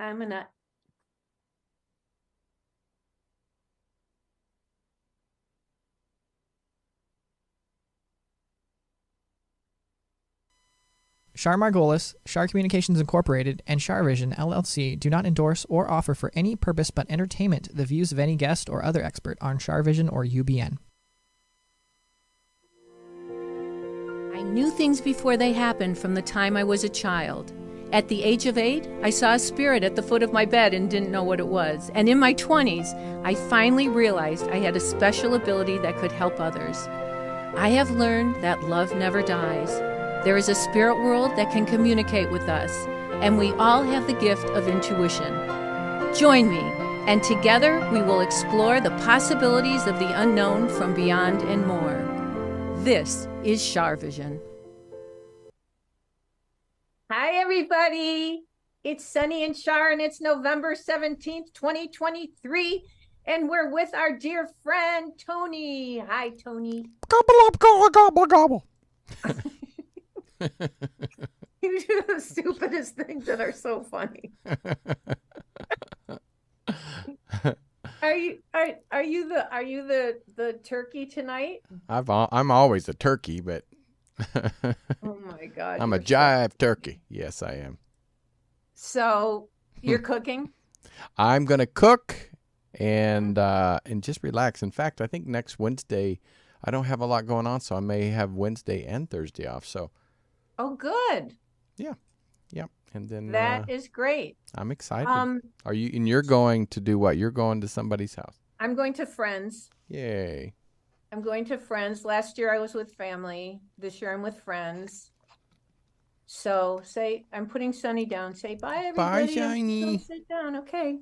I'm gonna. Char Margolis, Char Communications Incorporated, and CharVision LLC do not endorse or offer for any purpose but entertainment the views of any guest or other expert on CharVision or UBN. I knew things before they happened from the time I was a child. At the age of 8, I saw a spirit at the foot of my bed and didn't know what it was. And in my 20s, I finally realized I had a special ability that could help others. I have learned that love never dies. There is a spirit world that can communicate with us, and we all have the gift of intuition. Join me, and together we will explore the possibilities of the unknown from beyond and more. This is CharVision. Hi, everybody. It's Sunny and Char, and it's November 17th, 2023, and we're with our dear friend, Tony. Hi, Tony. Gobble up, gobble, gobble, gobble. You do the stupidest things that are so funny. Are you the turkey tonight? I'm always a turkey, but Oh my God. I'm a jive turkey. Yes, I am. So you're cooking? I'm gonna cook and just relax. In fact, I think next Wednesday I don't have a lot going on, so I may have Wednesday and Thursday off. So Oh, good. yeah. And then That is great. I'm excited. Are you? And you're going to do what? You're going to somebody's house. I'm going to friends. Yay. I'm going to friends. Last year I was with family. This year I'm with friends. So I'm putting Sunny down. Say bye, everybody. Bye, Shiny. Sit down, okay.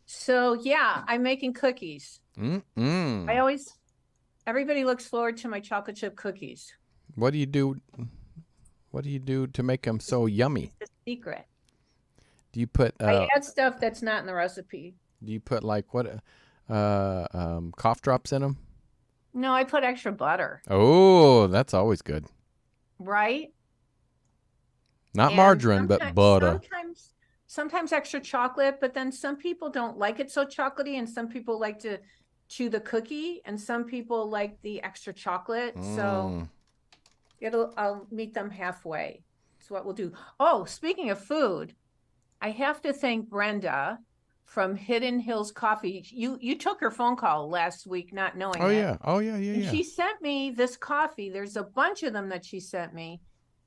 So yeah, I'm making cookies. Everybody looks forward to my chocolate chip cookies. What do you do? What do you do to make them so yummy? It's a secret. Do you put? I add stuff that's not in the recipe. Do you put like what? Cough drops in them? No, I put extra butter. Oh, that's always good. Right? Not margarine, but butter. Sometimes extra chocolate, but then some people don't like it so chocolatey, and some people like to chew the cookie, and some people like the extra chocolate. So I'll meet them halfway. That's what we'll do. Oh, speaking of food, I have to thank Brenda from Hidden Hills Coffee. You took her phone call last week, not knowing it. Oh yeah. She sent me this coffee. There's a bunch of them that she sent me.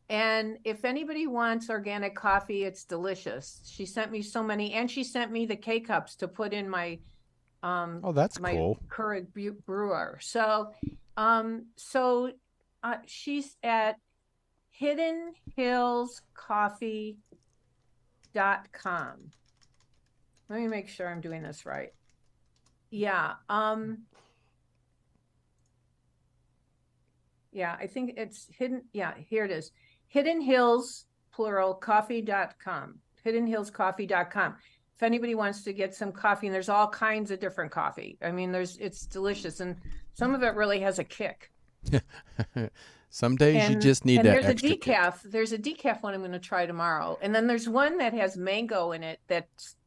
And if anybody wants organic coffee, it's delicious. She sent me so many, and she sent me the K-cups to put in my that's my cool. Keurig brewer. So she's at hiddenhillscoffee.com. Let me make sure I'm doing this right. Yeah. Yeah, I think it's hidden. Yeah, here it is. Hidden Hills, plural, coffee.com. Hiddenhillscoffee.com. If anybody wants to get some coffee, and there's all kinds of different coffee. I mean, it's delicious, and some of it really has a kick. Some days you just need that extra kick. There's a decaf one I'm going to try tomorrow. And then there's one that has mango in it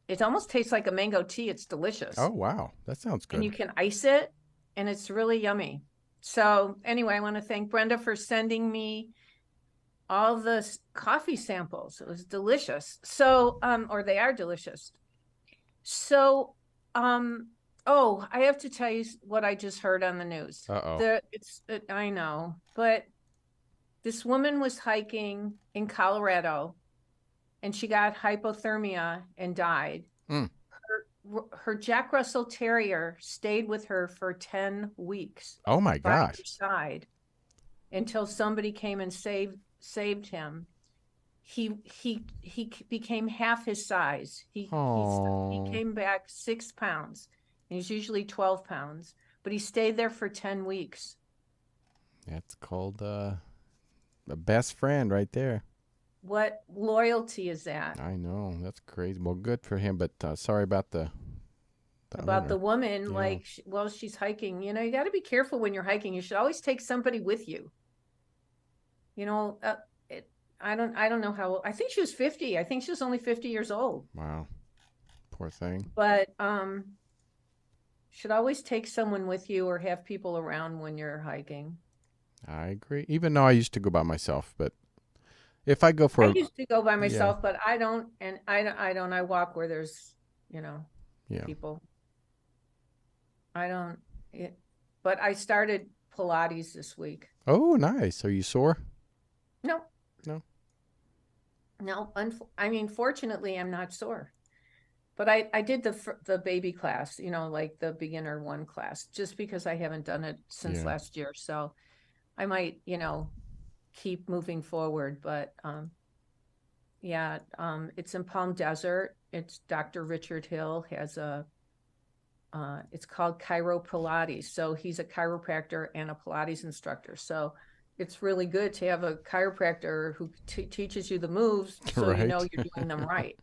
it almost tastes like a mango tea. It's delicious. Oh, wow. That sounds good. And you can ice it, and it's really yummy. So anyway, I want to thank Brenda for sending me all the coffee samples. It was delicious. So, or they are delicious. So, I have to tell you what I just heard on the news. I know, but this woman was hiking in Colorado, and she got hypothermia and died. Her Jack Russell Terrier stayed with her for 10 weeks. Oh my gosh! By her side until somebody came and saved him. He became half his size. He came back 6 pounds. He's usually 12 pounds, but he stayed there for 10 weeks. That's called a best friend right there. What loyalty is that? I know. That's crazy. Well, good for him, but sorry about the woman. Yeah. She's hiking. You know, you got to be careful when you're hiking. You should always take somebody with you. You know, I don't know how, I think she was 50. I think she was only 50 years old. Wow. Poor thing. But should always take someone with you or have people around when you're hiking. I agree. Even though I used to go by myself, but if I go I for used to go by yeah, myself, but I don't, and I walk where there's, you know, yeah. people. I don't, it, but I started Pilates this week. Oh, nice. Are you sore? No, No. no, I mean, fortunately, I'm not sore. But I did the baby class, you know, like the beginner one class, just because I haven't done it since Yeah. last year. So I might, you know, keep moving forward. But yeah, it's in Palm Desert. It's Dr. Richard Hill has it's called Chiro Pilates. So he's a chiropractor and a Pilates instructor. So it's really good to have a chiropractor who teaches you the moves so you know Right. you're doing them right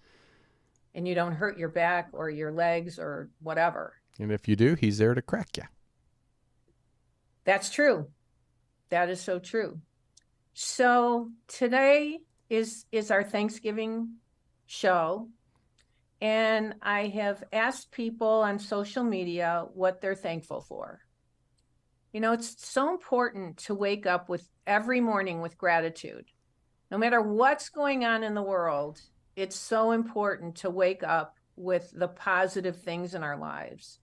and you don't hurt your back or your legs or whatever. And if you do, he's there to crack you. That's true. That is so true. So today is our Thanksgiving show. And I have asked people on social media what they're thankful for. You know, it's so important to wake up with every morning with gratitude. No matter what's going on in the world, it's so important to wake up with the positive things in our lives.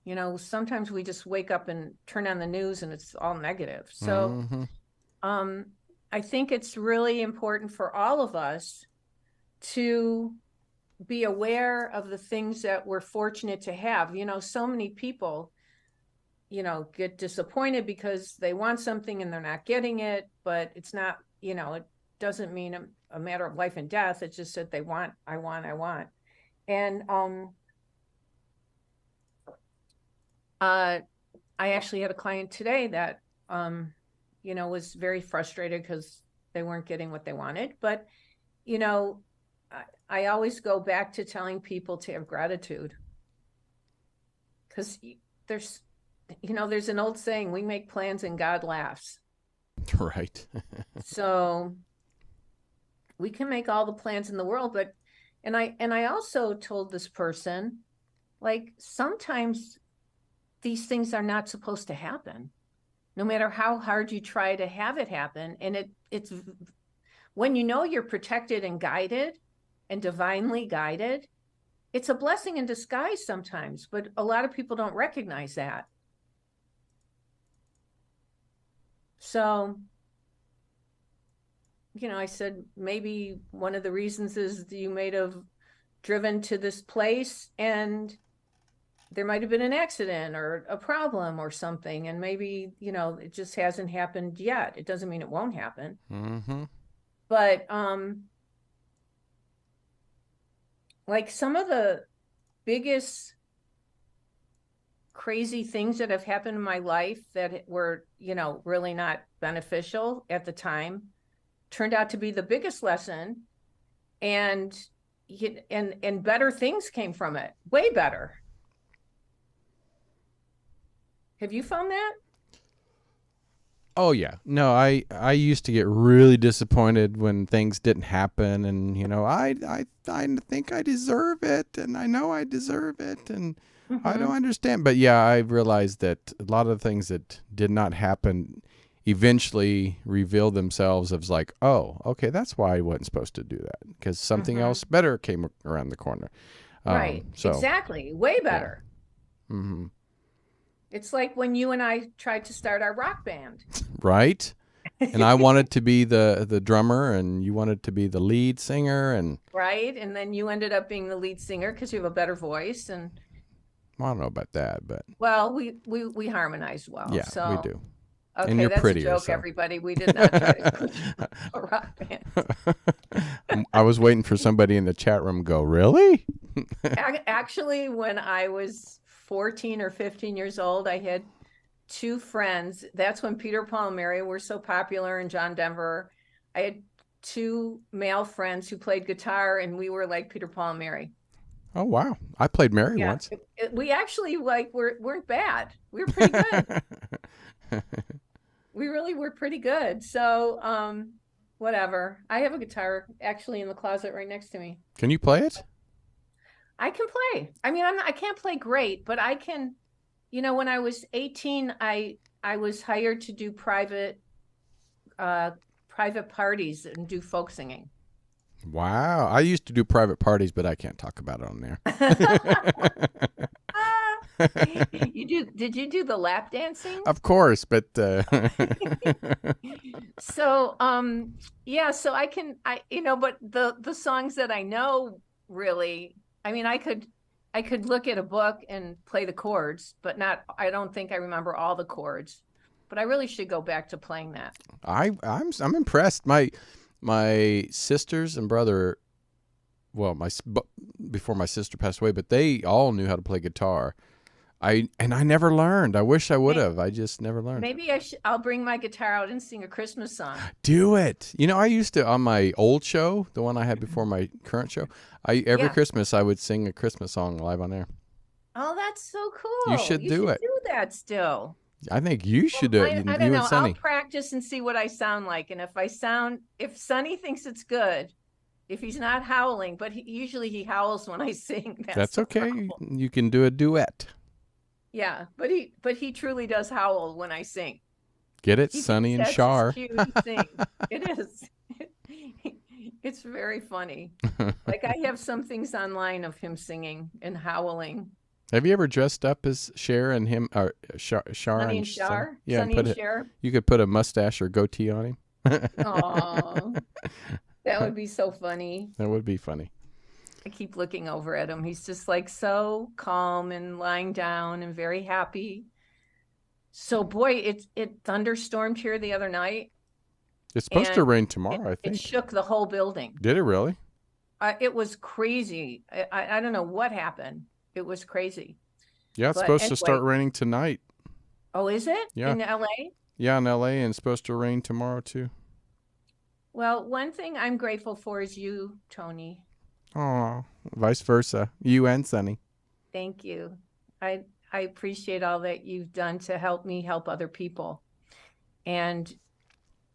You know, sometimes we just wake up and turn on the news and it's all negative. So I think it's really important for all of us to be aware of the things that we're fortunate to have. You know, so many people, you know, get disappointed because they want something and they're not getting it, but it's not, you know, it doesn't mean a matter of life and death. It's just that they want, I want. And I actually had a client today that, you know, was very frustrated because they weren't getting what they wanted. But, you know, I always go back to telling people to have gratitude. Because there's, you know, there's an old saying, we make plans and God laughs. Right. So we can make all the plans in the world, but, and I also told this person, like, sometimes these things are not supposed to happen, no matter how hard you try to have it happen. And it's when you know you're protected and guided and divinely guided, it's a blessing in disguise sometimes, but a lot of people don't recognize that. So, you know, I said, maybe one of the reasons is you may have driven to this place and there might have been an accident or a problem or something. And maybe, you know, it just hasn't happened yet. It doesn't mean it won't happen. But, like some of the biggest crazy things that have happened in my life that were, you know, really not beneficial at the time turned out to be the biggest lesson, and better things came from it, way better. Have you found that? Oh yeah. No, I used to get really disappointed when things didn't happen, and you know, I think I deserve it, and I know I deserve it, and I don't understand. But yeah, I realized that a lot of things that did not happen eventually revealed themselves as like, oh, okay, that's why I wasn't supposed to do that, because something else better came around the corner. Right. So exactly. Way better. Yeah. It's like when you and I tried to start our rock band. Right. And I wanted to be the drummer, and you wanted to be the lead singer, and right. And then you ended up being the lead singer because you have a better voice. And well, I don't know about that, but well, we harmonized well. yeah, so we do. Okay, and you're that's prettier, a joke, so. everybody. We did not try to push a rock band. I was waiting for somebody in the chat room to go, really? Actually, when I was 14 or 15 years old, I had two friends. That's when Peter, Paul, and Mary were so popular, and John Denver. I had two male friends who played guitar, and we were like Peter, Paul, and Mary. Oh, wow. I played Mary once. We actually weren't bad. We were pretty good. We really were pretty good. So whatever. I have a guitar actually in the closet right next to me. Can you play it? I can play. I mean, I can't play great, but I can. When I was 18, I was hired to do private parties and do folk singing. Wow. I used to do private parties, but I can't talk about it on there. Did you do the lap dancing? Of course, but So yeah, so but the songs that I know, really, I mean, I could look at a book and play the chords, but I don't think I remember all the chords. But I really should go back to playing that. I'm impressed. My sisters and brother, well, before my sister passed away, but they all knew how to play guitar. I never learned. I wish I would have. I just never learned. Maybe I'll bring my guitar out and sing a Christmas song. Do it. I used to, on my old show, the one I had before my current show, every Christmas I would sing a Christmas song live on air. Oh, that's so cool. You should do it. Do that still. I think you should do it. I don't know. I'll practice and see what I sound like. And if Sonny thinks it's good, if he's not howling, but usually he howls when I sing. That's okay. You can do a duet. Yeah, but he truly does howl when I sing. Get it, Sonny and Char. It is. It's very funny. Like, I have some things online of him singing and howling. Have you ever dressed up as Cher and him, or Char Sonny and Char? Yeah, Sonny and Cher. You could put a mustache or goatee on him. Oh, that would be so funny. That would be funny. I keep looking over at him. He's just like so calm and lying down and very happy. So, boy, it thunderstormed here the other night. It's supposed to rain tomorrow, I think. It shook the whole building. Did it really? It was crazy. I don't know what happened. It was crazy. Yeah, it's supposed to start raining tonight. Oh, is it? Yeah. In LA? Yeah, in LA, and it's supposed to rain tomorrow too. Well, one thing I'm grateful for is you, Tony. Oh, vice versa. You and Sonny. Thank you. I appreciate all that you've done to help me help other people. And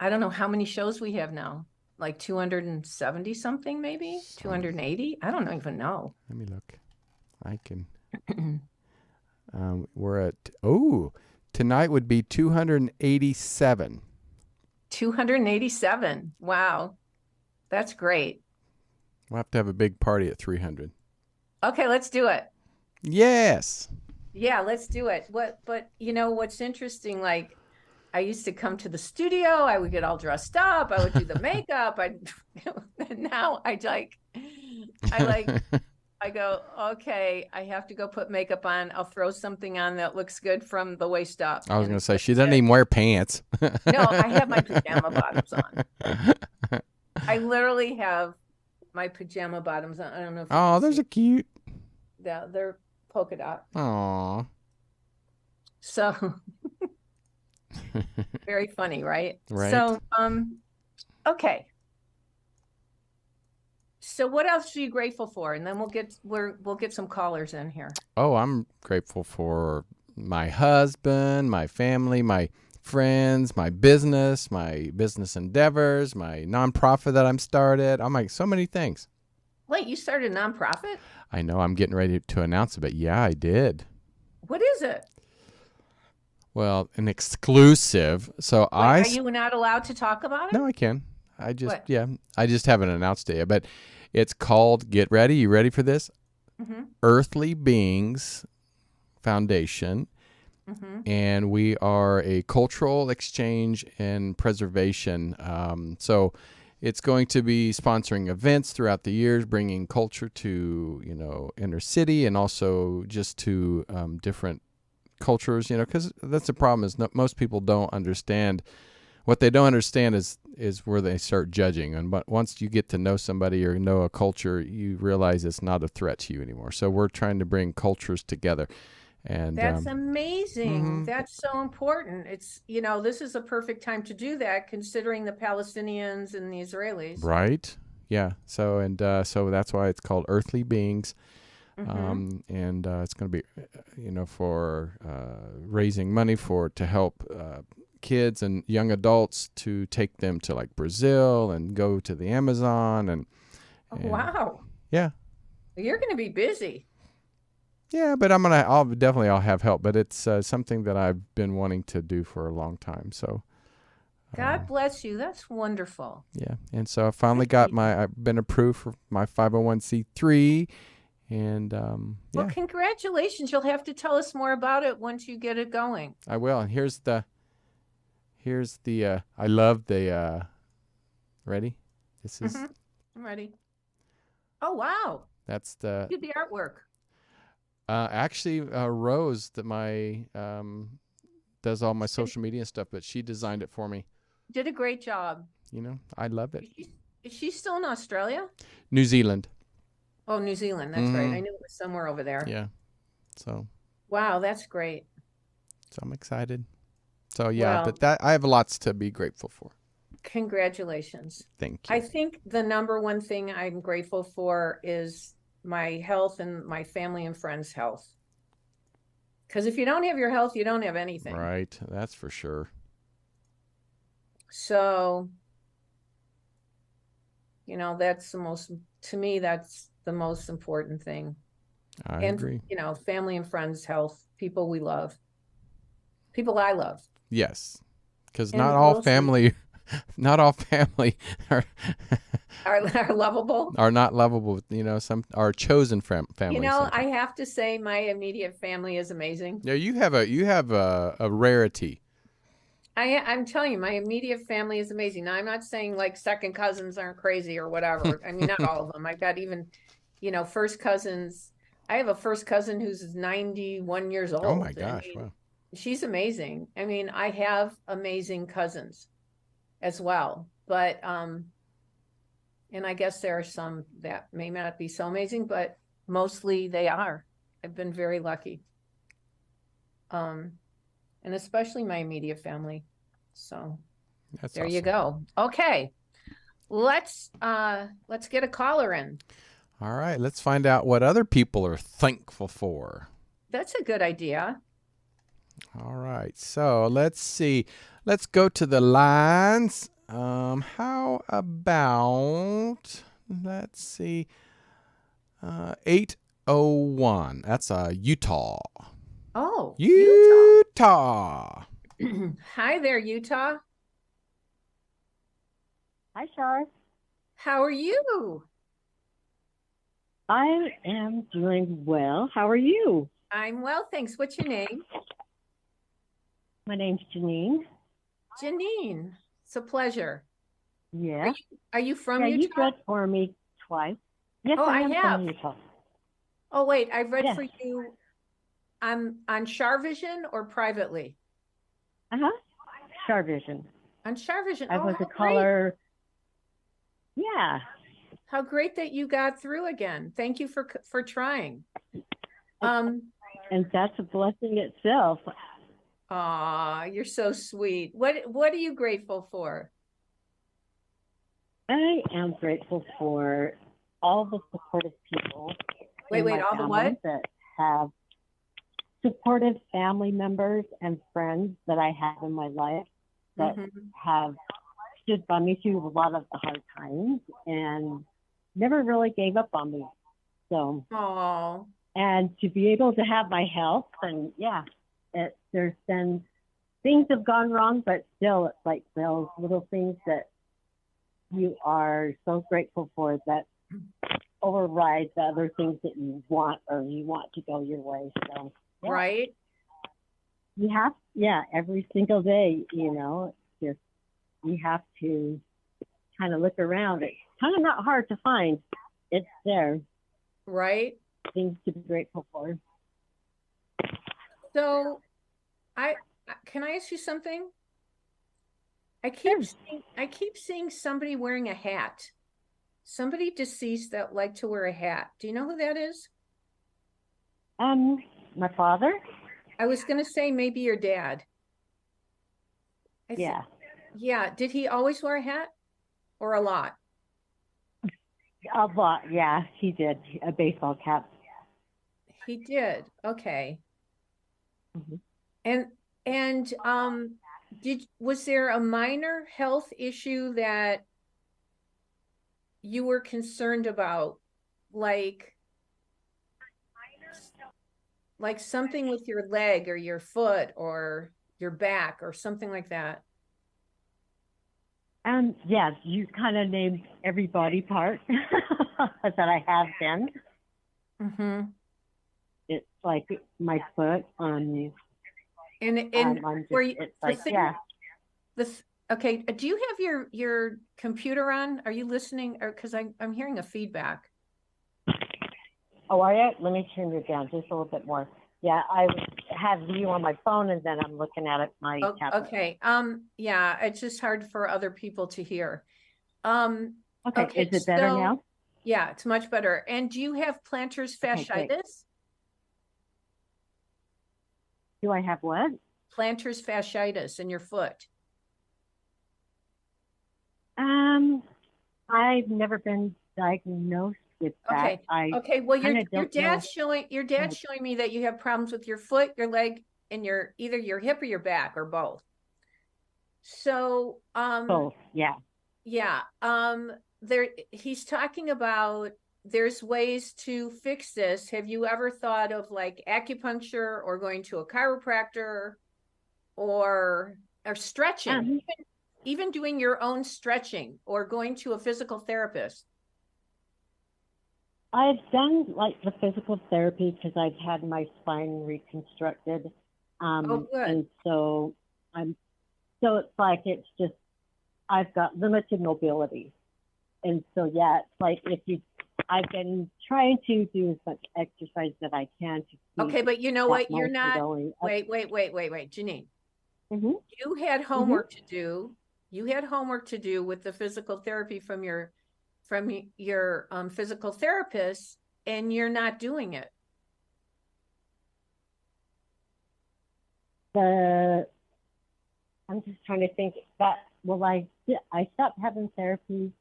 I don't know how many shows we have now. Like 270 something, maybe 280. I don't even know. Let me look. I can. We're at tonight would be 287. 287. Wow, that's great. We'll have to have a big party at 300. Okay, let's do it. Yes. Yeah, let's do it. But what's interesting, like, I used to come to the studio, I would get all dressed up, I would do the makeup. Now I go, okay, I have to go put makeup on. I'll throw something on that looks good from the waist up. I was going to say, she doesn't even wear pants. No, I have my pajama bottoms on. I literally have my pajama bottoms on. I don't know if those are cute. Yeah, they're polka dot. Aw. So very funny, right? Right. So okay. So what else are you grateful for? And then we'll get some callers in here. Oh, I'm grateful for my husband, my family, my friends, my business endeavors, my nonprofit that I'm started. I'm like so many things. Wait, you started a nonprofit? I know. I'm getting ready to announce it, but yeah, I did. What is it? Well, an exclusive. So are you not allowed to talk about it? No, I can. I just haven't announced it yet, but it's called, get ready. You ready for this? Mm-hmm. Earthly Beings Foundation. Mm-hmm. And we are a cultural exchange and preservation. So it's going to be sponsoring events throughout the years, bringing culture to, inner city and also just to different cultures, because that's the problem is most people don't understand. What they don't understand is where they start judging. But once you get to know somebody or know a culture, you realize it's not a threat to you anymore. So we're trying to bring cultures together. And that's amazing. Mm-hmm. That's so important. It's, this is a perfect time to do that, considering the Palestinians and the Israelis. Right. Yeah. So that's why it's called Earthly Beings. Mm-hmm. And it's going to be, for raising money to help kids and young adults to take them to like Brazil and go to the Amazon Oh, and wow. yeah. You're going to be busy. Yeah, but I'll have help, but it's something that I've been wanting to do for a long time. So God bless you. That's wonderful. yeah, and so I finally I've been approved for my 501c3, and Well, yeah, congratulations. You'll have to tell us more about it once you get it going. I will. And here's the I love the ready. This is I'm ready. Oh, wow. that's the You did the artwork. actually Rose that my does all my social media stuff, but she designed it for me. Did a great job. You know, I love it. Is she still in Australia? New Zealand. Oh, New Zealand. That's right. I knew it was somewhere over there. Yeah. So. Wow, that's great. So I'm excited. So yeah, Well, but that I have lots to be grateful for. congratulations. Thank you. I think the number one thing I'm grateful for is my health and my family and friends' health. Because if you don't have your health, you don't have anything. Right. That's for sure. So, that's to me, that's the most important thing. I agree. Family and friends' health, people we love, people I love. Yes. Because And not all mostly- family are are lovable. are not lovable. Some are chosen families. I have to say my immediate family is amazing. Yeah, you have a rarity. I'm telling you, my immediate family is amazing. Now, I'm not saying like second cousins aren't crazy or whatever. I mean, not all of them. I've got even, first cousins. I have a first cousin who's 91 years old. Oh my gosh! Wow. She's amazing. I mean, I have amazing cousins as well, but and I guess there are some that may not be so amazing, but mostly they are. I've been very lucky. And especially my immediate family. So That's there awesome. you go. Okay. Let's get a caller in. All right, let's find out what other people are thankful for. That's a good idea. All right, so let's see. Let's go to the lines. How about, let's see, 801. That's Utah. Oh, Utah. Hi there, Utah. Hi, Char. How are you? I am doing well. How are you? I'm well, thanks. What's your name? My name's Janine. Janine. It's a pleasure. Yeah. Are you from yeah, Utah? you've read for me twice. Yes, Oh, I I am have. from Utah. Oh, wait, I've read Yes. for you on CharVision or privately? Uh-huh. CharVision. On CharVision. I Oh, was how a great. caller. Yeah. How great that you got through again. Thank you for trying. And that's a blessing itself. Aw, you're so sweet. What are you grateful for? I am grateful for all the supportive people. Wait, in my all the family what? That have supportive family members and friends that I have in my life that have stood by me through a lot of the hard times and never really gave up on me. So, Oh, and to be able to have my health, and there's been things have gone wrong, but still it's like those little things that you are so grateful for that override the other things that you want to go your way. So yeah. right. You have, every single day, it's just, you have to kind of look around. It's kind of not hard to find. It's there. Right. Things to be grateful for. So can I ask you something? I keep seeing somebody wearing a hat. Somebody deceased that liked to wear a hat. Do you know who that is? My father. I was going to say maybe your dad. Yeah. Yeah. Did he always wear a hat or a lot? A lot. Yeah, he did. A baseball cap. He did. Okay. Mhm. And was there a minor health issue that you were concerned about, like something with your leg or your foot or your back or something like that? Yes, you kind of named every body part that I have been. Mm-hmm. It's like my foot on. And where you, it's the like, thing, yeah. okay. Do you have your computer on? Are you listening? Or because I'm hearing a feedback. Oh, are you? Let me turn it down just a little bit more. Yeah, I have you on my phone, and then I'm looking at it my tablet. Okay. Yeah, it's just hard for other people to hear. Okay. Is it better now? Yeah, it's much better. And do you have plantar fasciitis? Okay, do I have what? Plantar fasciitis in your foot. I've never been diagnosed with that. Okay. Well, your dad's know. showing me that you have problems with your foot, your leg, and either your hip or your back or both. So, both, yeah. Yeah. He's talking about there's ways to fix this. Have you ever thought of like acupuncture or going to a chiropractor or stretching? Even doing your own stretching or going to a physical therapist? I've done like the physical therapy because I've had my spine reconstructed. Oh, good. And so it's like, it's just, I've got limited mobility. And so, yeah, it's like I've been trying to do as much exercise that I can to keep. Okay, but you know what? You're not, wait, Janine. Mm-hmm. You had homework to do. You had homework to do with the physical therapy from your physical therapist, and you're not doing it. I'm just trying to think that, well, I stopped having therapy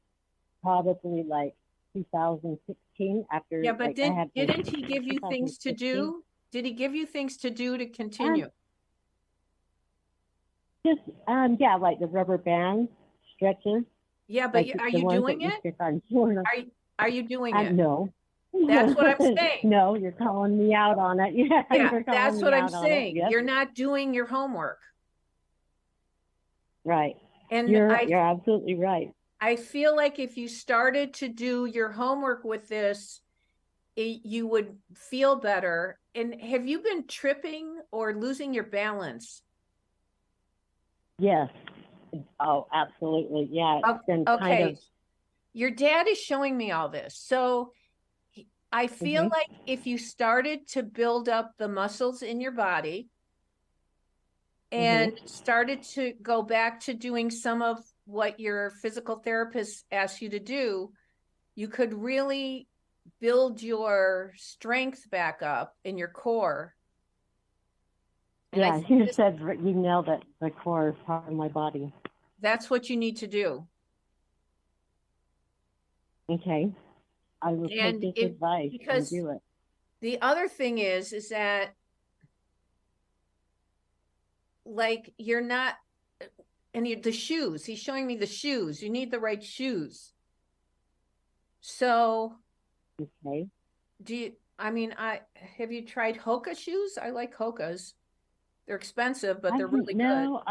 probably like 2016 after. Yeah, but like, didn't he give you things to do? Did he give you things to do to continue? Just yeah, like the rubber bands, stretches. Yeah, but like are you doing it? Are you doing it? No. That's what I'm saying. No, you're calling me out on it. Yeah, that's what I'm saying. Yep. You're not doing your homework. Right. And you're absolutely right. I feel like if you started to do your homework with this, you would feel better. And have you been tripping or losing your balance? Yes. Oh, absolutely. Yeah. It's been kind of... Your dad is showing me all this. So I feel like if you started to build up the muscles in your body and started to go back to doing some of what your physical therapist asks you to do, you could really build your strength back up in your core. And yeah, you said you nailed it. The core is part of my body. That's what you need to do. Okay. I will take this advice and do it. The other thing is that like you're not, and the shoes, he's showing me the shoes. You need the right shoes. So okay. Have you tried Hoka shoes? I like Hokas. They're expensive, but they're really good. No,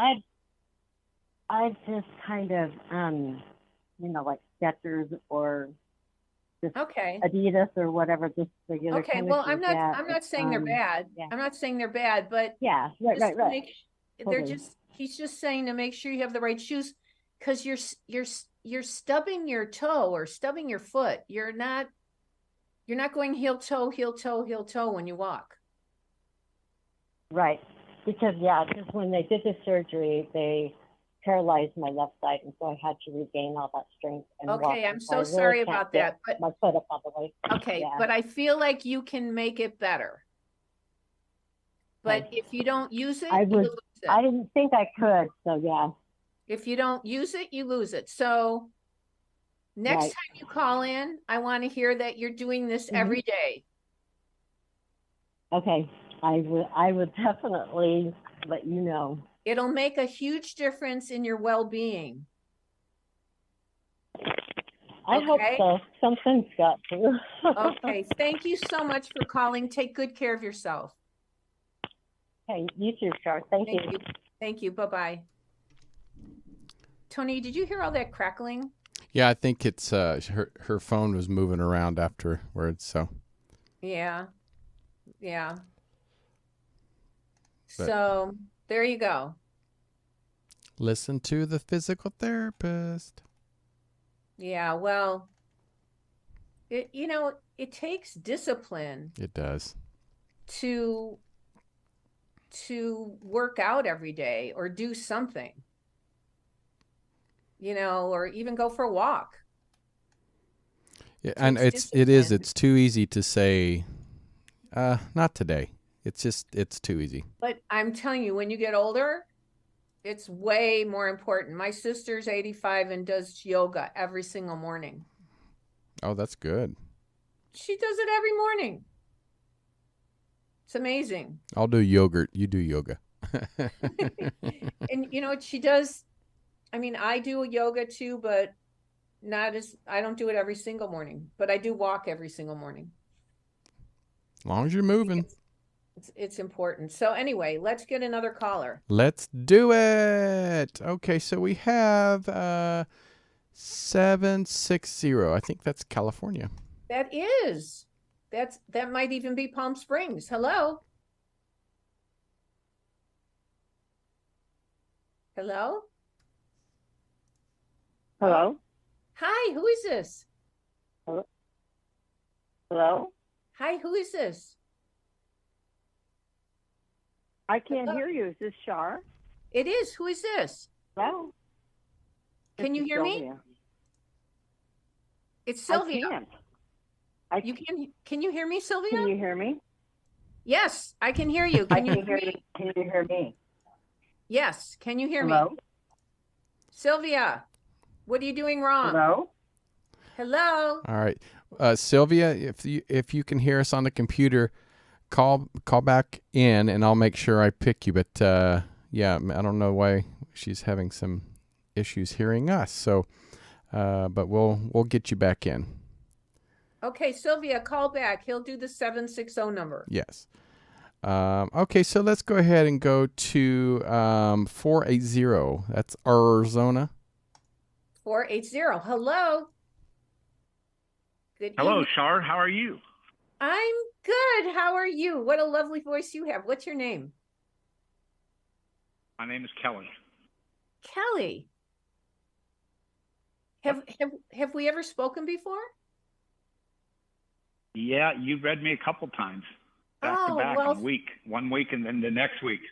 I've just kind of like Skechers or just Adidas or whatever, just regular. Okay, well, I'm not saying they're bad. Yeah. I'm not saying they're bad, but yeah, right. He's just saying to make sure you have the right shoes, because you're stubbing your toe or stubbing your foot. You're not going heel toe when you walk. Right. Because when they did the surgery, they paralyzed my left side, and so I had to regain all that strength. And okay, I'm so sorry about that. But my foot up all the way. Okay, but I feel like you can make it better. But if you don't use it, you lose it. I didn't think I could, so yeah. If you don't use it, you lose it. So next time you call in, I want to hear that you're doing this every day. Okay. I would definitely let you know. It'll make a huge difference in your well-being. I hope Okay. so. Something's got to. Okay. Thank you so much for calling. Take good care of yourself. Hey, you too, Char. Thank you. Thank you. Bye-bye. Tony, did you hear all that crackling? Yeah, I think it's her phone was moving around afterwards. So Yeah. Yeah. But- So there you go. listen to the physical therapist. Yeah. Well, it takes discipline It does. to work out every day or do something, or even go for a walk. Yeah, and Takes it is. discipline. It's too easy to say, not today. It's too easy. But I'm telling you, when you get older, it's way more important. My sister's 85 and does yoga every single morning. Oh, that's good. She does it every morning. It's amazing. I'll do yogurt. You do yoga. And what she does, I mean, I do yoga too, but I don't do it every single morning, but I do walk every single morning. As long as you're moving. It's important. So anyway, let's get another caller. Let's do it. Okay, so we have 760. I think that's California. That might even be Palm Springs. Hello? Hello? Hello? Hi, who is this? Hello? Hi, who is this? I can't Hello? hear you. Is this Char? It is. Who is this? Hello? Can you hear me? It's Sylvia. I can't. Can you hear me, Sylvia? Can you hear me? Yes, I can hear you. I Can you can hear hear me? you. Can you hear me? Yes. Can you hear Hello? me? Sylvia, what are you doing wrong? Hello? Hello? All right, Sylvia, if you can hear us on the computer, call back in, and I'll make sure I pick you. But yeah, I don't know why she's having some issues hearing us. So, but we'll get you back in. Okay, Sylvia, call back. He'll do the 760 number. Yes. Okay, so let's go ahead and go to 480. That's Arizona. 480. Hello. Good Hello, evening. Char. How are you? I'm good. How are you? What a lovely voice you have. What's your name? My name is Kelly. Kelly. Have we ever spoken before? Yeah, you read me a couple times, back to Oh, back, well, one week, and then the next week.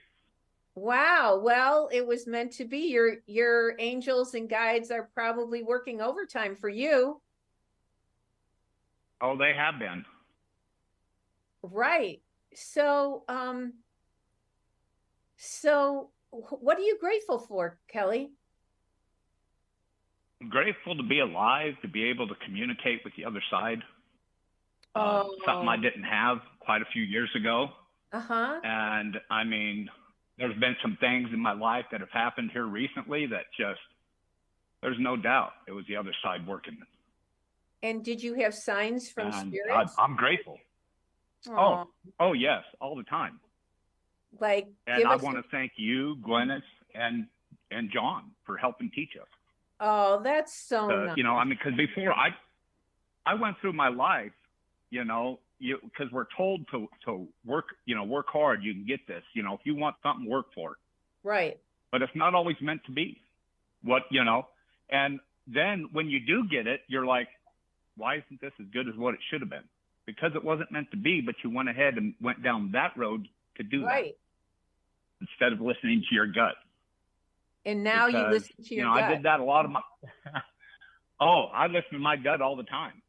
wow. Well, it was meant to be. Your angels and guides are probably working overtime for you. Oh, they have been. Right. So what are you grateful for, Kelly? I'm grateful to be alive, to be able to communicate with the other side. Something I didn't have quite a few years ago. Uh-huh. And I mean, there's been some things in my life that have happened here recently that there's no doubt it was the other side working. And did you have signs from And spirits? I'm grateful. Aw, Oh yes, all the time. like And give I us want to thank you, Gwyneth, and John for helping teach us. Oh, that's so nice. I mean, because before I went through my life, because we're told to work, work hard, you can get this. If you want something, work for it. Right. But it's not always meant to be. And then when you do get it, you're like, why isn't this as good as what it should have been? Because it wasn't meant to be, but you went ahead and went down that road to do Right. that instead of listening to your gut. And now you listen to your gut. I did that a lot of my. I listen to my gut all the time.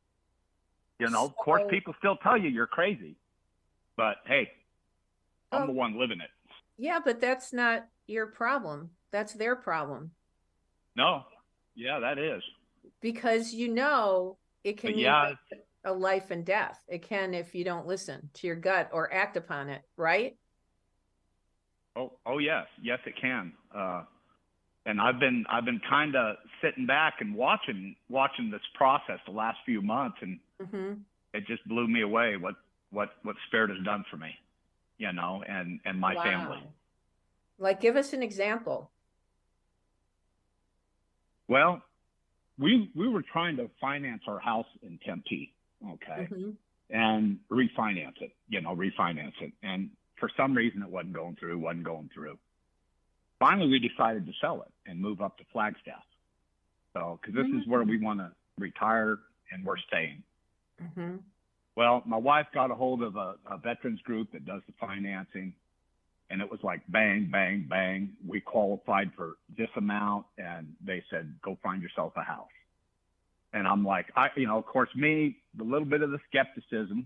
Of course, people still tell you you're crazy, but hey, I'm the one living it. Yeah, but that's not your problem. That's their problem. No, yeah, that is. Because it can mean a life and death. It can if you don't listen to your gut or act upon it, right? Oh yes, yes it can. And I've been kind of sitting back and watching this process the last few months, and Mm-hmm. it just blew me away what Spirit has done for me, and my family. Like, give us an example. Well, we were trying to finance our house in Tempe, okay, Mm-hmm. and refinance it, and for some reason it wasn't going through. Finally, we decided to sell it and move up to Flagstaff. So, because this is where we want to retire and we're staying. Mm-hmm. Well, my wife got a hold of a veterans group that does the financing, and it was like bang, bang, bang. We qualified for this amount, and they said, go find yourself a house. And I'm like, of course, me, the little bit of the skepticism,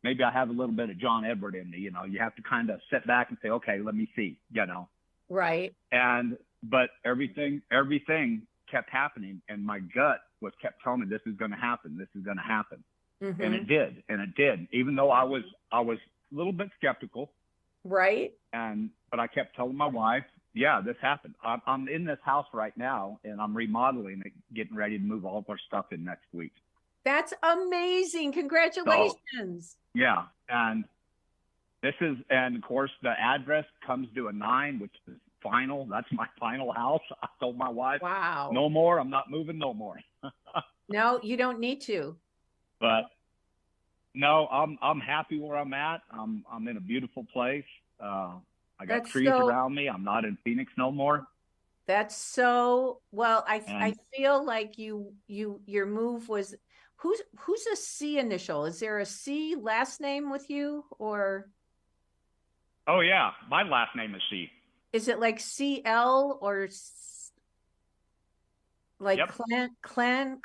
maybe I have a little bit of John Edward in me, you have to kind of sit back and say, okay, let me see, Right. But everything kept happening, and my gut kept telling me this is going to happen. Mm-hmm. And it did. Even though I was a little bit skeptical. Right. But I kept telling my wife, yeah, this happened. I'm in this house right now, and I'm remodeling it, getting ready to move all of our stuff in next week. That's amazing. Congratulations. So, yeah. And of course, the address comes to a 9, which is final. That's my final house. I told my wife, wow, no more. I'm not moving no more. No, you don't need to. But no, I'm happy where I'm at. I'm in a beautiful place. I got trees around me. I'm not in Phoenix no more. That's so well. I feel like your move was who's a C initial? Is there a C last name with you, or? Oh yeah, my last name is C. Is it like CL or like yep. Clem? Clem.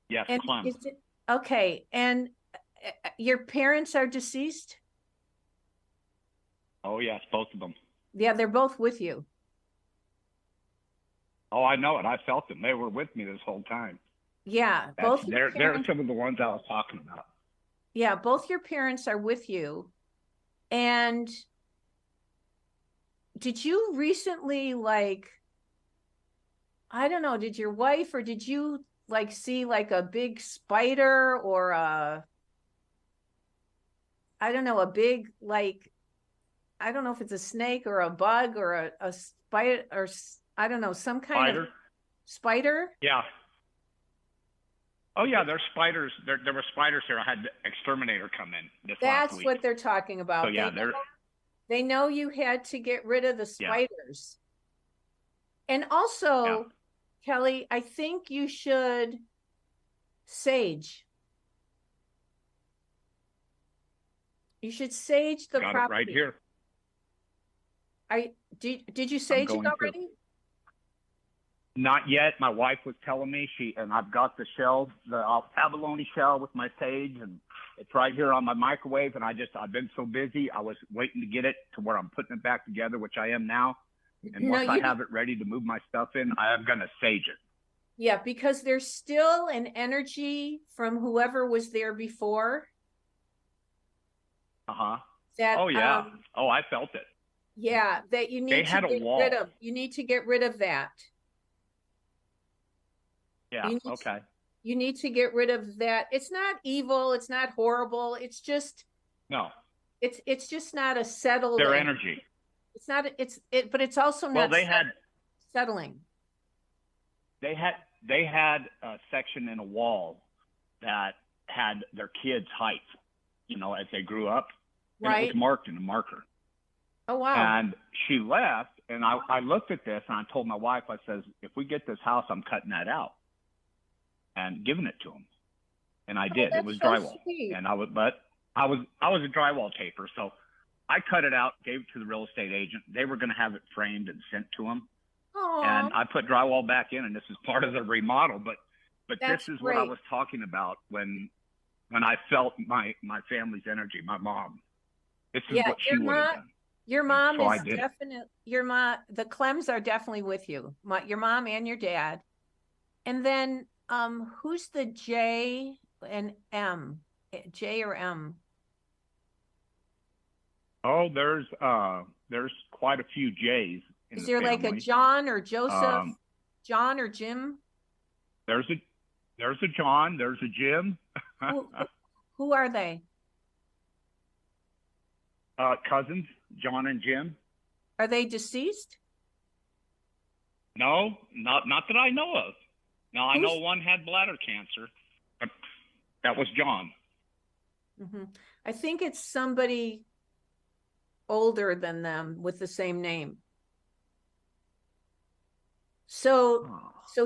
Yes, and Clem. Okay, and your parents are deceased? Oh yes, both of them. Yeah, they're both with you. Oh, I know it. I felt them. They were with me this whole time. Yeah, they're some of the ones I was talking about. Yeah, both your parents are with you. And did you recently, like, I don't know, did your wife or did you like see like a big spider or I don't know, a big, like, I don't know if it's a snake or a bug or a spider, or I don't know, some kind of spider? Yeah. Oh yeah, there's spiders. There were spiders here. I had the exterminator come in last week. That's what they're talking about. So yeah, they know you had to get rid of the spiders. Yeah. And also, Kelly, I think you should sage. You should sage the property. Got it right here. Did you sage it already? Not yet. My wife was telling me and I've got the shell, the abalone shell with my sage, and it's right here on my microwave. And I've been so busy. I was waiting to get it to where I'm putting it back together, which I am now. And once I have it ready to move my stuff in, I am going to sage it. Yeah, because there's still an energy from whoever was there before. Uh-huh. Oh yeah. I felt it. Yeah, that you need to get rid of. You need to get rid of that. Yeah, okay. You need to get rid of that. It's not evil, it's not horrible. It's just It's just not a settled their energy. It's not but it's also not settling. They had a section in a wall that had their kids' height, as they grew up. And it was marked in a marker. Oh, wow. And she left, and I looked at this, and I told my wife, I says, if we get this house, I'm cutting that out and giving it to them. And I did. It was drywall. Sweet. And I was a drywall taper, so I cut it out, gave it to the real estate agent. They were going to have it framed and sent to them. Aww. And I put drywall back in, and this is part of the remodel. But this is what I was talking about when I felt my family's energy, my mom. This is what she would have done. Your mom is definitely the Clems are definitely with you. Your mom and your dad. And then who's the J? an M, J or M? Oh, there's quite a few J's in Is the there like a family. John or Joseph, Um, John or Jim? there's a John, there's a Jim, Who are they? cousins, John and Jim. Are they deceased? No, not that I know of. Now I know one had bladder cancer, but that was John. Mm-hmm. I think it's somebody older than them with the same name. So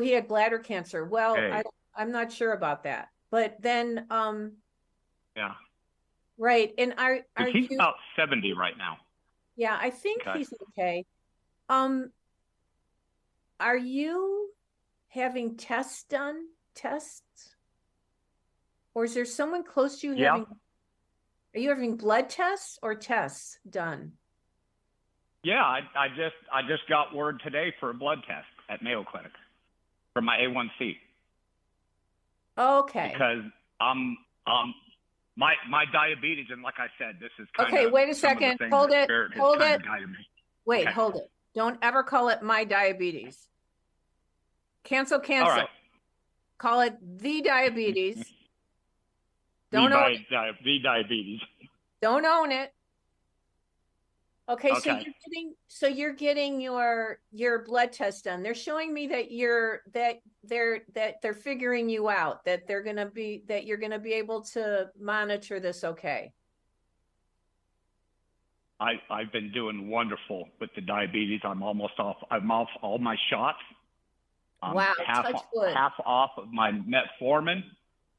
he had bladder cancer. Well, Hey. I'm not sure about that. But then Yeah. right. And are He's you about 70 right now. Yeah, I think Okay. he's okay. Are you having tests done? Tests? Or is there someone close to you Yeah. are you having blood tests or tests done? Yeah, I just got word today for a blood test at Mayo Clinic for my A1C. Okay. Because my diabetes, and like I said, this is kind of okay. Wait a second. Hold it. Hold it. Wait, Okay. hold it. Don't ever call it my diabetes. Cancel. All right. Call it the diabetes. Don't own it. The diabetes. Don't own it. Okay, Okay. so you're getting your blood test done. They're showing me that they're figuring you out, that you're gonna be able to monitor this okay. I've been doing wonderful with the diabetes. I'm almost off. I'm off all my shots. Wow, half off of my metformin.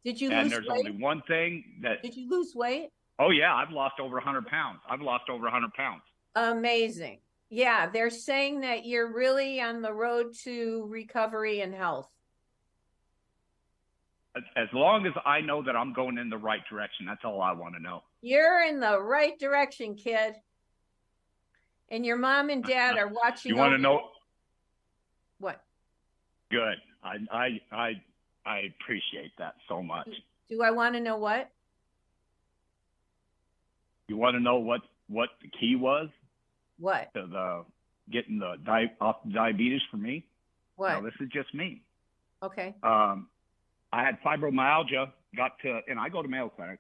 Did you and lose there's weight? only one thing that. Did you lose weight? Oh yeah, I've lost over 100 pounds. Amazing. Yeah, they're saying that you're really on the road to recovery and health. As long as I know that I'm going in the right direction, that's all I want to know. You're in the right direction, kid. And your mom and dad are watching. You want to know what? Good. I appreciate that so much. Do I want to know what? You want to know what the key was? What? To the getting the diabetes for me? What? Now, this is just me. Okay. I had fibromyalgia, and I go to Mayo Clinic.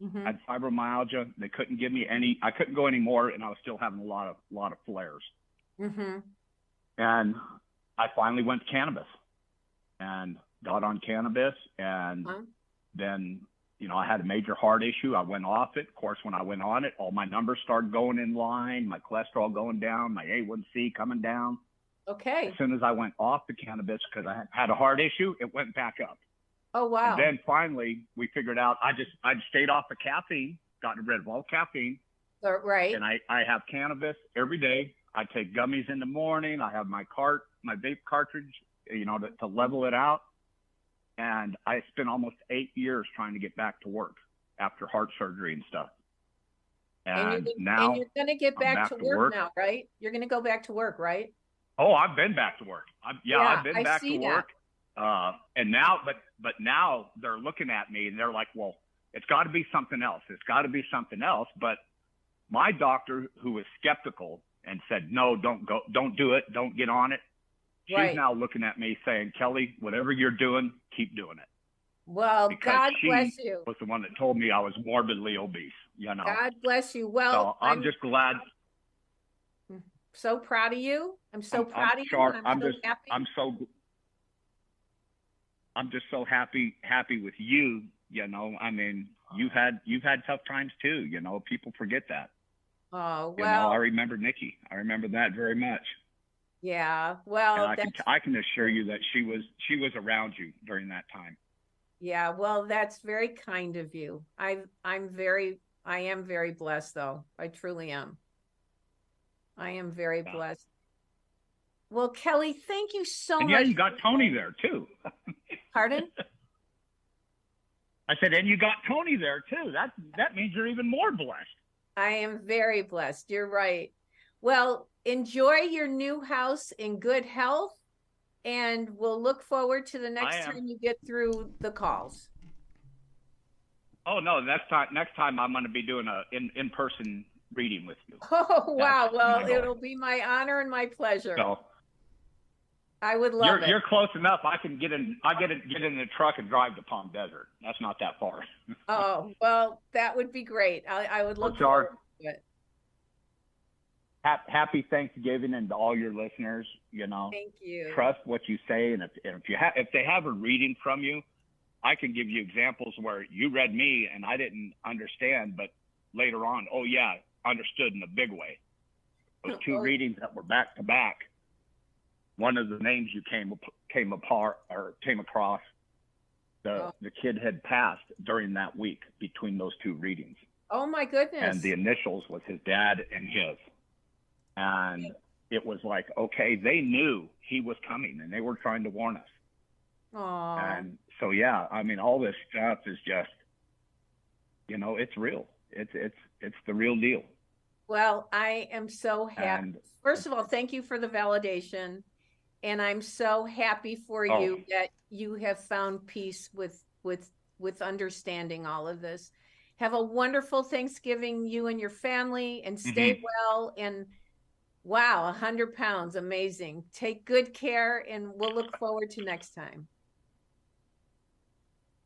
Mm-hmm. I had fibromyalgia. They couldn't give me any. I couldn't go anymore, and I was still having a lot of flares. Mm-hmm. And I finally went to cannabis, and got on cannabis, and then I had a major heart issue. I went off it. Of course, when I went on it, all my numbers started going in line. My cholesterol going down, my A1C coming down. Okay. As soon as I went off the cannabis because I had a heart issue, it went back up. Oh, wow. And then finally we figured out I stayed off the caffeine, gotten rid of all caffeine. Right. And I have cannabis every day. I take gummies in the morning. I have my vape cartridge, to level it out. And I spent almost 8 years trying to get back to work after heart surgery and stuff. And now you're going to get back to work now, right? You're going to go back to work, right? Oh, I've been back to work. I've been back to work. And now, but now they're looking at me and they're like, well, it's got to be something else. It's got to be something else. But my doctor, who was skeptical and said, no, don't do it. Don't get on it. She's now looking at me saying, Kelly, whatever you're doing, keep doing it. Well, because God bless you. Was the one that told me I was morbidly obese, God bless you. Well, so I'm just glad. So proud of you. I'm so proud of you. I'm so happy. I'm just so happy with you. I mean, you've had tough times too. People forget that. Oh, well. I remember Nikki. I remember that very much. Yeah. Well, and I can assure you that she was around you during that time. Yeah. Well, that's very kind of you. I am very blessed though. I truly am. I am very blessed. Well, Kelly, thank you so much. Yeah, you got Tony there too. Pardon? I said, and you got Tony there too. That means you're even more blessed. I am very blessed. You're right. Well, enjoy your new house in good health, and we'll look forward to the next time you get through the calls. Oh no, next time I'm going to be doing a in-person reading with you. Oh, wow. That's Well, my goal. it'll be my honor and my pleasure. So I would love it. you're close enough. I can get in the truck and drive to Palm Desert. That's not that far. Oh, well, that would be great. I would look Char, forward to it. happy Thanksgiving and to all your listeners. You know, Thank you. trust what you say, and if they have a reading from you, I can give you examples where you read me and I didn't understand, but later on, oh yeah, understood in a big way. Those two readings that were back to back, one of the names you came across, the kid had passed during that week between those two readings. Oh my goodness. And the initials was his dad and his. And it was like, okay, they knew he was coming and they were trying to warn us. Aww. And so, yeah, I mean, all this stuff is just, you know, it's real. It's the real deal. Well, I am so happy. And first of all, thank you for the validation. And I'm so happy for you that you have found peace with understanding all of this. Have a wonderful Thanksgiving, you and your family, and stay well. And wow, 100 pounds, amazing. Take good care, and we'll look forward to next time.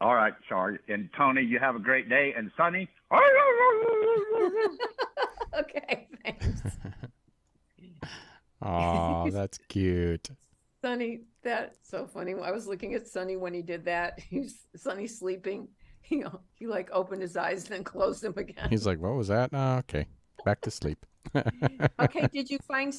All right, Char. And Tony, you have a great day. And Sonny. Okay, thanks. Oh, that's cute. Sonny, that's so funny. I was looking at Sonny when he did that. Sonny's sleeping. He like opened his eyes and then closed them again. He's like, what was that? Oh, okay. Back to sleep. Okay, did you find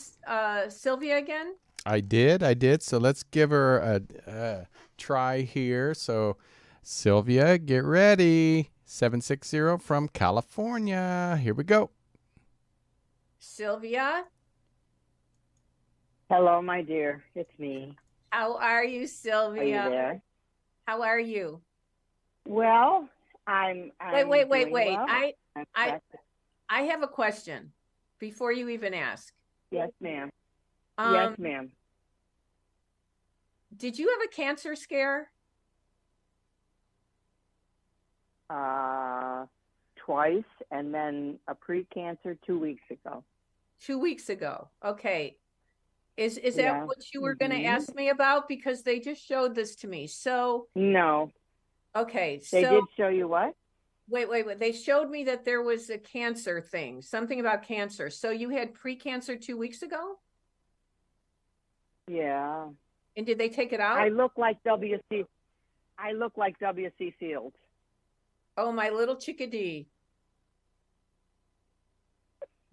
Sylvia again? I did. So let's give her a try here. So Sylvia, get ready. 760 from California. Here we go. Sylvia? Hello, my dear. It's me. How are you, Sylvia? Are you there? How are you? Well, I'm Wait. doing well. I have a question before you even ask. Yes, ma'am. Yes, ma'am. Did you have a cancer scare? Twice, and then a pre-cancer 2 weeks ago. 2 weeks ago. Okay. Is that what you were going to ask me about? Because they just showed this to me. So no. Okay. They did show you what? Wait. They showed me that there was a cancer thing, something about cancer. So you had pre-cancer 2 weeks ago? Yeah. And did they take it out? I look like W.C. Fields. Oh, my little chickadee.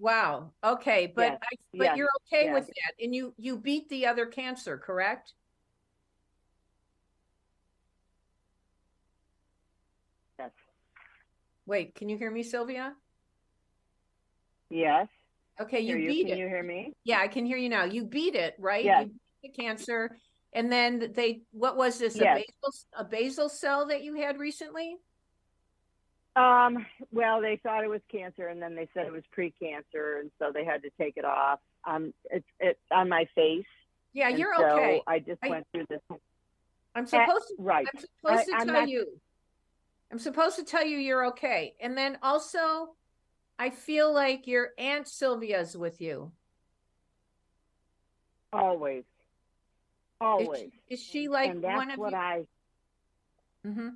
Wow. Okay, but you're okay with that, and you beat the other cancer, correct? Yes. Wait, can you hear me, Sylvia? Yes. Okay, you beat it. Can you hear me? Yeah, I can hear you now. You beat it, right? Yes. You beat the cancer, and then what was this? Yes. A basal cell that you had recently? Well, they thought it was cancer, and then they said it was pre-cancer, and so they had to take it off. It's on my face. Yeah, you're so okay. I just went through this. I'm supposed to. Right. I'm supposed to tell you. I'm supposed to tell you you're okay, and then also, I feel like your Aunt Sylvia's with you. Always. Is she like and that's one of what you? Mm-hmm.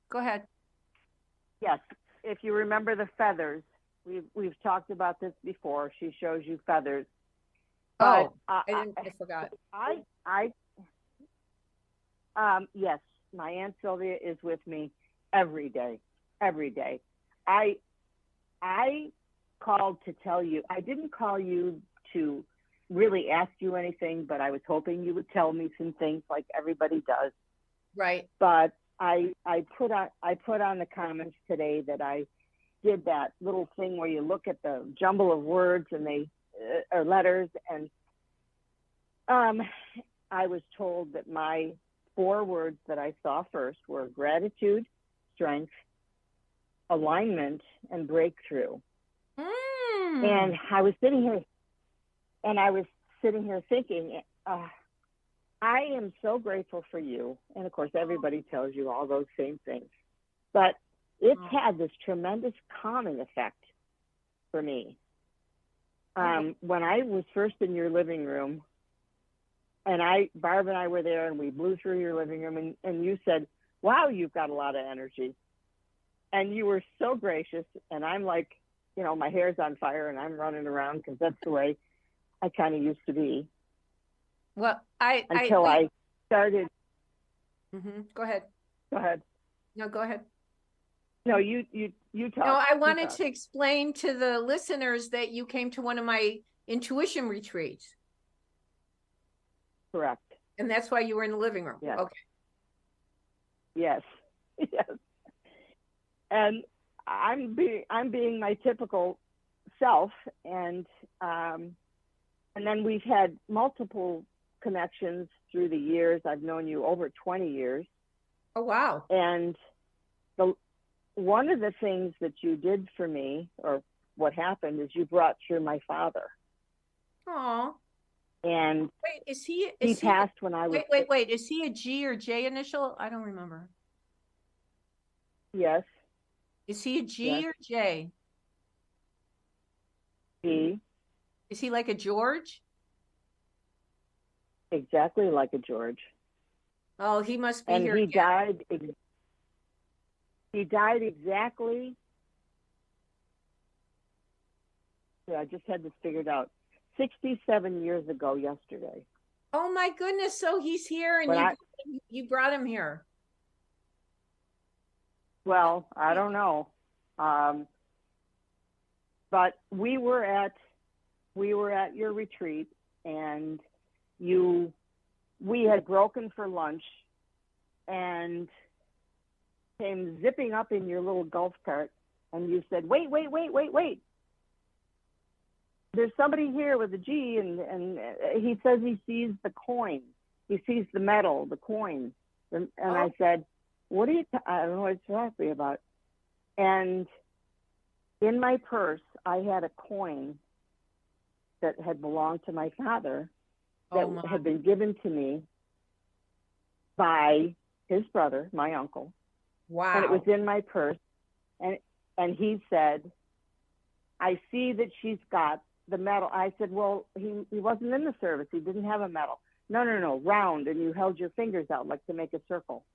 Go ahead. Yes. If you remember the feathers, we've talked about this before. She shows you feathers. I forgot. Yes, my Aunt Sylvia is with me every day. I called to tell you. I didn't call you to really ask you anything, but I was hoping you would tell me some things like everybody does. Right. But I put on the comments today that I did that little thing where you look at the jumble of words and they or letters, and I was told that my 4 words that I saw first were gratitude, strength, alignment, and breakthrough. And I was sitting here thinking, I am so grateful for you. And of course, everybody tells you all those same things. But it's had this tremendous calming effect for me. When I was first in your living room, and Barb and I were there, and we blew through your living room, and you said, wow, you've got a lot of energy. And you were so gracious, and I'm like, you know, my hair's on fire, and I'm running around because that's the way I kind of used to be. Well, until I started. Go ahead. Go ahead. No, go ahead. No, you talk. No, I wanted to explain to the listeners that you came to one of my intuition retreats. Correct. And that's why you were in the living room. Yes. Okay. Yes. Yes. And I'm being my typical self, and then we've had multiple connections through the years. I've known you over 20 years. Oh, wow. And one of the things that you did for me, or what happened, is you brought through my father. Oh. And wait, he passed when I was. Wait. Is he a G or J initial? I don't remember. Yes. Is he a G or J? G. Is he like a George? Exactly like a George. Oh, he must be and here. He died. He died exactly. Yeah, I just had this figured out. 67 years ago yesterday. Oh my goodness! So he's here, and you brought him here. Well, I don't know, but we were at your retreat, and we had broken for lunch, and came zipping up in your little golf cart, and you said, "Wait! There's somebody here with a G," and he says he sees the coin, he sees the metal, the coin, and I said, "What are you? I don't know what you're talking about." And in my purse, I had a coin that had belonged to my father, that had been given to me by his brother, my uncle. Wow! And it was in my purse, and he said, "I see that she's got the medal." I said, "Well, he wasn't in the service. He didn't have a medal." No, round, and you held your fingers out like to make a circle.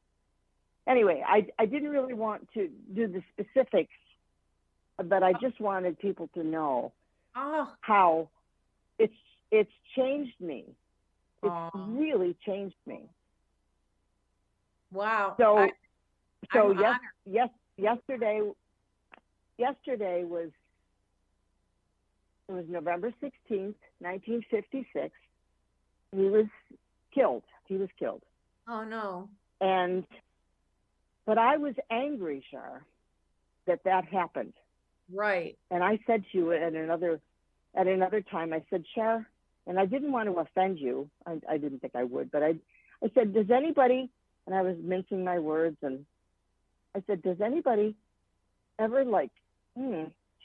Anyway, I didn't really want to do the specifics, but I just wanted people to know how it's changed me. It's really changed me. Wow. So yesterday was November 16th, 1956. He was killed. Oh no. But I was angry, Char, that happened. Right. And I said to you at another time, I said, Char, and I didn't want to offend you. I didn't think I would, but I said, does anybody, and I was mincing my words, and I said, does anybody ever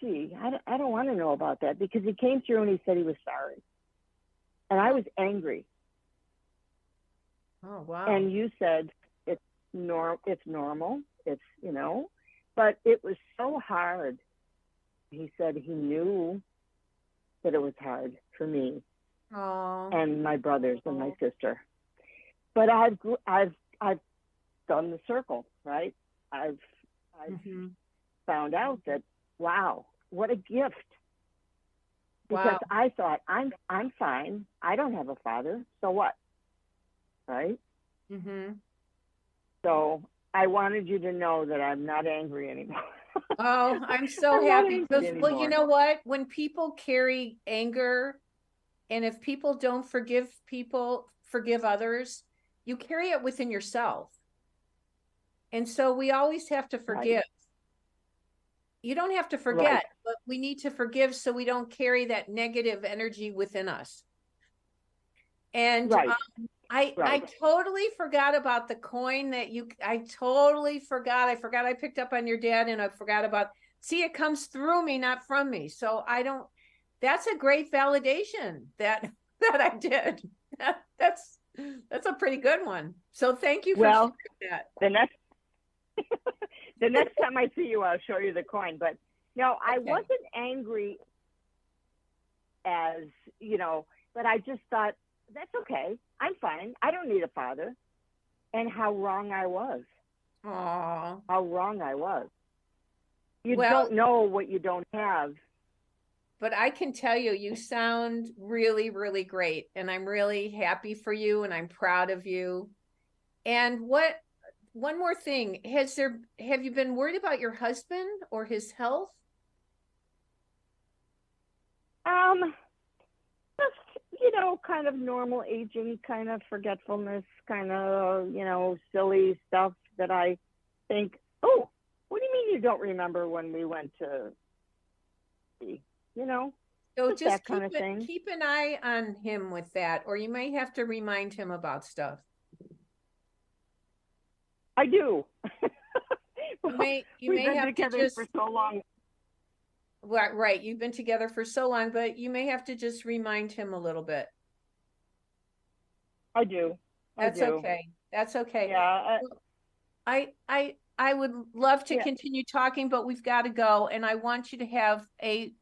gee, I don't want to know about that, because he came through and he said he was sorry. And I was angry. Oh, wow. And you said, it's normal, but it was so hard. He said he knew that it was hard for me and my brothers and my sister. But I've done the circle, right? I've found out that, wow, what a gift. Because I thought, I'm fine. I don't have a father. So what? Right? So I wanted you to know that I'm not angry anymore. Oh, I'm so happy. Well, you know what? When people carry anger, and if people don't forgive others, you carry it within yourself. And so we always have to forgive. Right. You don't have to forget, but we need to forgive so we don't carry that negative energy within us. And I totally forgot about the coin that I totally forgot. I forgot I picked up on your dad, and I forgot about, see, it comes through me, not from me. So that's a great validation that I did. That's a pretty good one. So thank you for sharing that. The next time I see you, I'll show you the coin. But no, I Okay. wasn't angry as, but I just thought, that's okay. I'm fine. I don't need a father. And how wrong I was. Aw. How wrong I was. You Well, don't know what you don't have. but I can tell you, you sound really, really great. And I'm really happy for you and I'm proud of you. And one more thing, have you been worried about your husband or his health? Just, kind of normal aging, kind of forgetfulness, kind of, silly stuff that I think, oh, what do you mean you don't remember when we went to, So just just that kind of thing. keep an eye on him with that, or you may have to remind him about stuff. I do. You We've may been have to together just for so long. right, you've been together for so long, but you may have to just remind him a little bit. I do. That's I do. okay. That's okay. Yeah. I would love to Yeah. continue talking, but we've got to go. And I want you to have a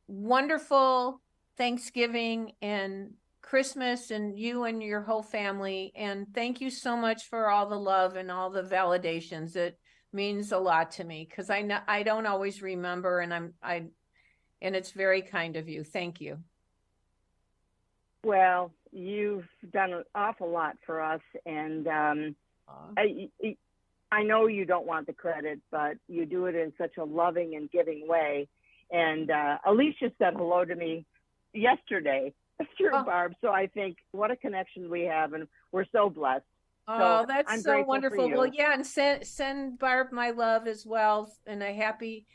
wonderful Thanksgiving and Christmas, and you and your whole family. And thank you so much for all the love and all the validations. It means a lot to me because I know I don't always remember, and and it's very kind of you. Thank you. Well, you've done an awful lot for us, and I know you don't want the credit, but you do it in such a loving and giving way. And Alicia said hello to me yesterday through Barb, so I think what a connection we have, and we're so blessed. Oh, So that's I'm so grateful wonderful. for you. Well, yeah, and send Barb my love as well, and a happy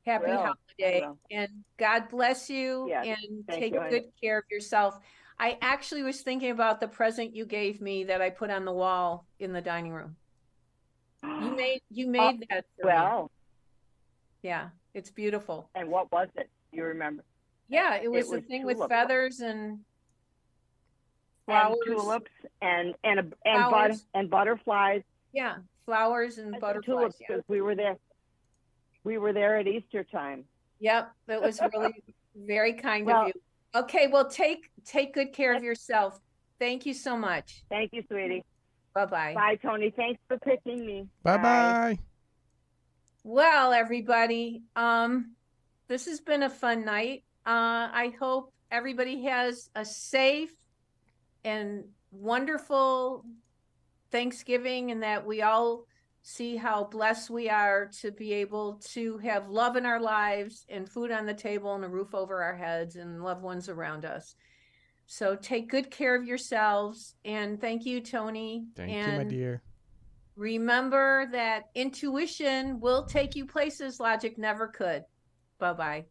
holiday. And God bless you, Yes, and thank take you. good care of yourself. I actually was thinking about the present you gave me that I put on the wall in the dining room. You made that for me. Well, Yeah, it's beautiful. and what was it? You remember? Yeah, it was the was thing with tulips. feathers and flowers. And tulips and Flowers. butterflies. Yeah, flowers and butterflies. Tulips, Yeah. because we were there. We were there at Easter time. Yep, that was really very kind Well, of you. Okay, well, take good care of yourself. Thank you so much. Thank you, sweetie. Bye-bye. Bye, Tony. Thanks for picking me. Bye-bye. Well, everybody, this has been a fun night. I hope everybody has a safe and wonderful Thanksgiving, and that we all see how blessed we are to be able to have love in our lives and food on the table and a roof over our heads and loved ones around us. So take good care of yourselves, and thank you, Tony. Thank you, my dear. Remember that intuition will take you places logic never could. Bye-bye.